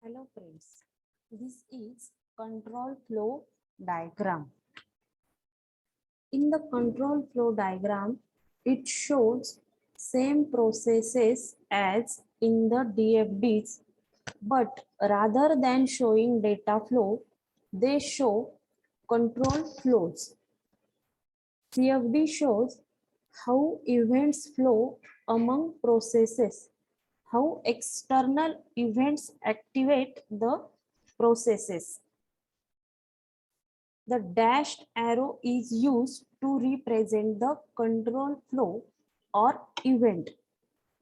Hello friends, this is control flow diagram. In the control flow diagram, it shows same processes as in the DFDs, but rather than showing data flow, they show control flows. CFD shows how events flow among processes, how external events activate the processes. The dashed arrow is used to represent the control flow or event.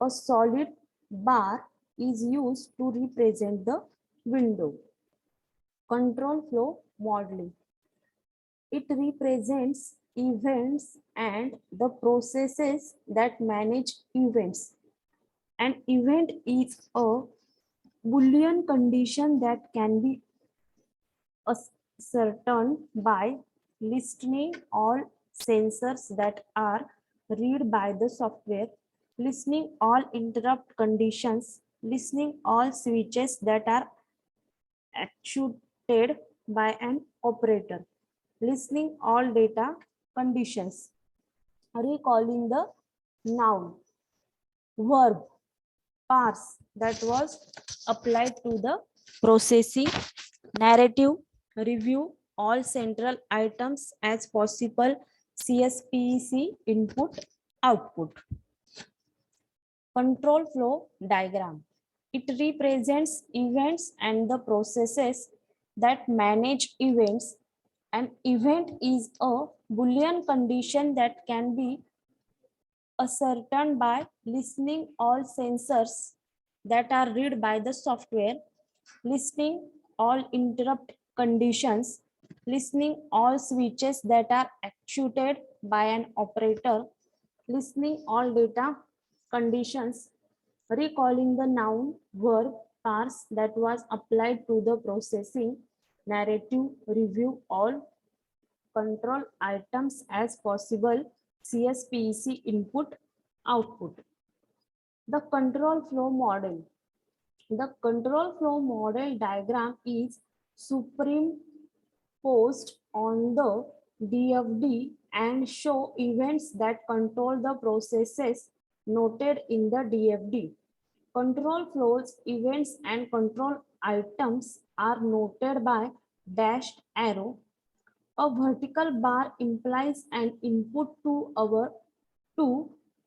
A solid bar is used to represent the window. Control flow modeling. It represents events and the processes that manage events. An event is a Boolean condition that can be ascertained by listening all sensors that are read by the software, listening all interrupt conditions, listening all switches that are actuated by an operator, listening all data conditions, recalling the noun, verb, parse that was applied to the processing, narrative, review all central items as possible, CSPEC input, output. Control flow diagram. It represents events and the processes that manage events. An event is a Boolean condition that can be ascertained by listening all sensors that are read by the software, listening all interrupt conditions, listening all switches that are actuated by an operator, listening all data conditions, recalling the noun, verb, parse that was applied to the processing, narrative, review all control items as possible, CSPEC input, output. The control flow model. The control flow model diagram is superimposed on the DFD and show events that control the processes noted in the DFD. Control flows, events, and control items are noted by dashed arrow. A vertical bar implies an input to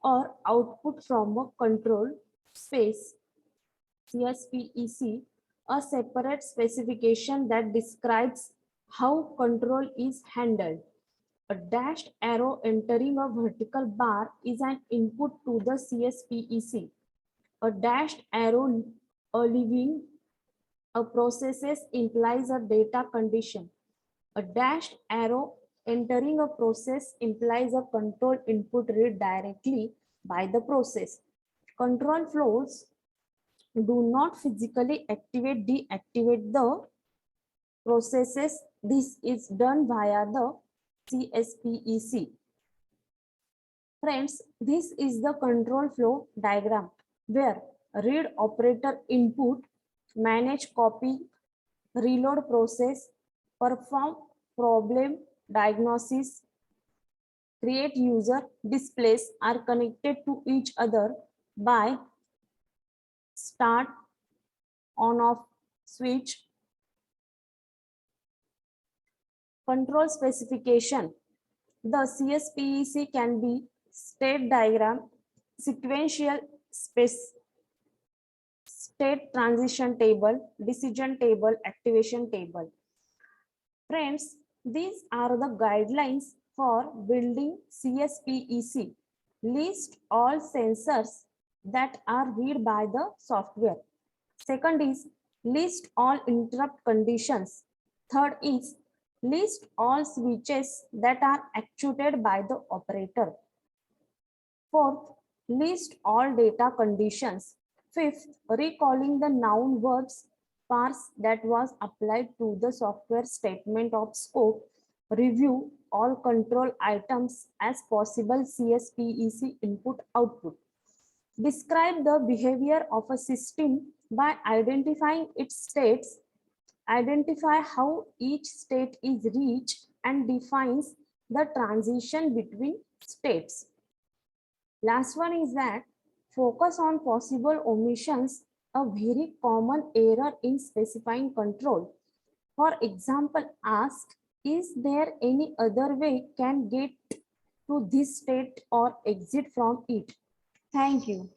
or output from a control space, CSPEC, a separate specification that describes how control is handled. A dashed arrow entering a vertical bar is an input to the CSPEC. A dashed arrow leaving a processes implies a data condition. A dashed arrow entering a process implies a control input read directly by the process. Control flows do not physically deactivate the processes. This is done via the CSPEC. Friends, this is the control flow diagram where read operator input, manage copy, reload process, perform problem diagnosis, create user displays are connected to each other by start on off switch. Control specification. The CSPEC can be state diagram, sequential space, state transition table, decision table, activation table. Friends, these are the guidelines for building CSPEC. List all sensors that are read by the software. Second is list all interrupt conditions. Third is list all switches that are actuated by the operator. Fourth, list all data conditions. Fifth, recalling the noun verbs parse that was applied to the software statement of scope. Review all control items as possible CSPEC input output. Describe the behavior of a system by identifying its states. Identify how each state is reached and defines the transition between states. Last one is that focus on possible omissions, a very common error in specifying control. For example, ask, is there any other way can get to this state or exit from it? Thank you.